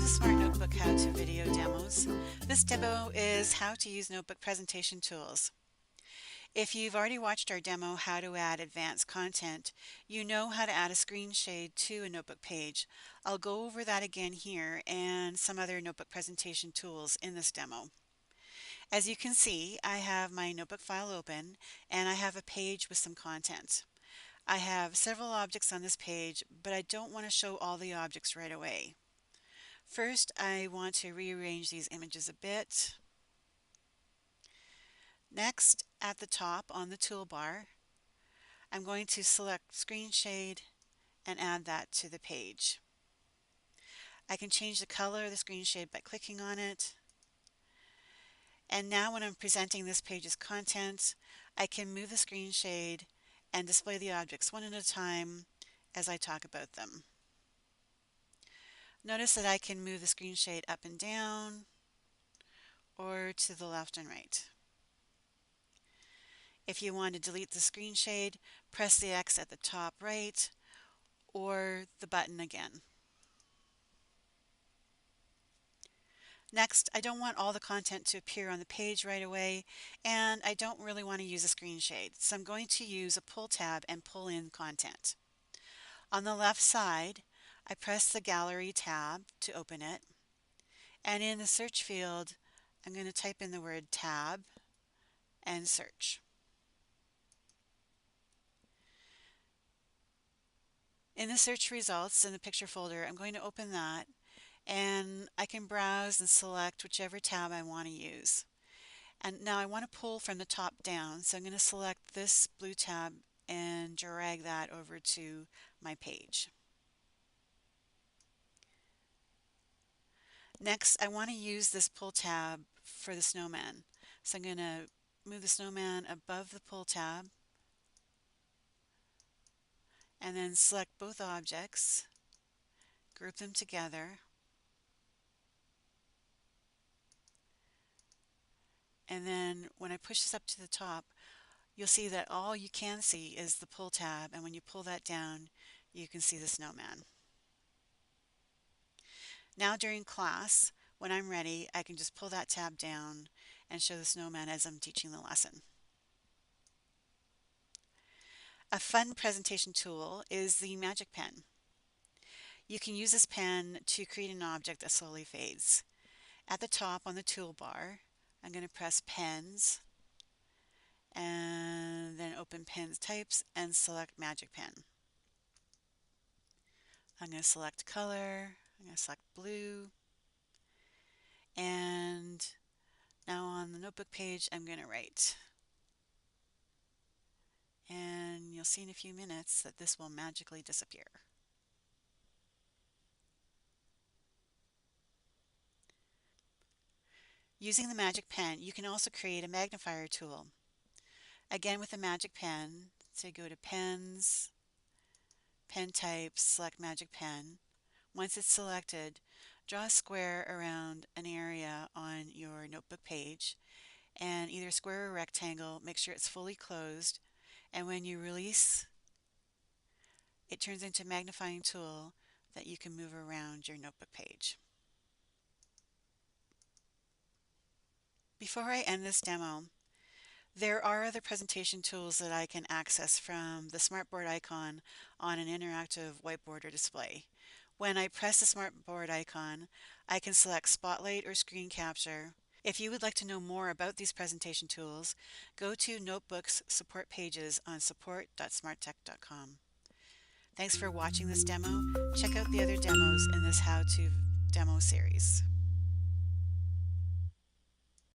Smart Notebook How-To video demos. This demo is how to use notebook presentation tools. If you've already watched our demo, How to Add Advanced Content, you know how to add a screen shade to a notebook page. I'll go over that again here and some other notebook presentation tools in this demo. As you can see, I have my notebook file open and I have a page with some content. I have several objects on this page, but I don't want to show all the objects right away. First, I want to rearrange these images a bit. Next, at the top on the toolbar, I'm going to select Screen Shade and add that to the page. I can change the color of the screen shade by clicking on it. And now when I'm presenting this page's content, I can move the screen shade and display the objects one at a time as I talk about them. Notice that I can move the screen shade up and down or to the left and right. If you want to delete the screen shade, press the X at the top right or the button again. Next, I don't want all the content to appear on the page right away, and I don't really want to use a screen shade, so I'm going to use a pull tab and pull in content. On the left side, I press the Gallery tab to open it, and in the search field, I'm going to type in the word tab and search. In the search results in the picture folder, I'm going to open that, and I can browse and select whichever tab I want to use. And now I want to pull from the top down, so I'm going to select this blue tab and drag that over to my page. Next, I want to use this pull tab for the snowman. So I'm going to move the snowman above the pull tab and then select both objects, group them together, and then when I push this up to the top, you'll see that all you can see is the pull tab, and when you pull that down, you can see the snowman. Now during class, when I'm ready, I can just pull that tab down and show the snowman as I'm teaching the lesson. A fun presentation tool is the Magic Pen. You can use this pen to create an object that slowly fades. At the top on the toolbar, I'm going to press Pens and then open Pens Types and select Magic Pen. I'm going to select color, I'm going to select blue, and now on the notebook page I'm going to write. And you'll see in a few minutes that this will magically disappear. Using the Magic Pen, you can also create a magnifier tool. Again with the Magic Pen, so you go to Pens, Pen Types, select Magic Pen. Once it's selected, draw a square around an area on your notebook page, and either square or rectangle, make sure it's fully closed, and when you release, it turns into a magnifying tool that you can move around your notebook page. Before I end this demo, there are other presentation tools that I can access from the smartboard icon on an interactive whiteboard or display. When I press the smartboard icon, I can select Spotlight or Screen Capture. If you would like to know more about these presentation tools, go to Notebooks support pages on support.smarttech.com. Thanks for watching this demo. Check out the other demos in this how-to demo series.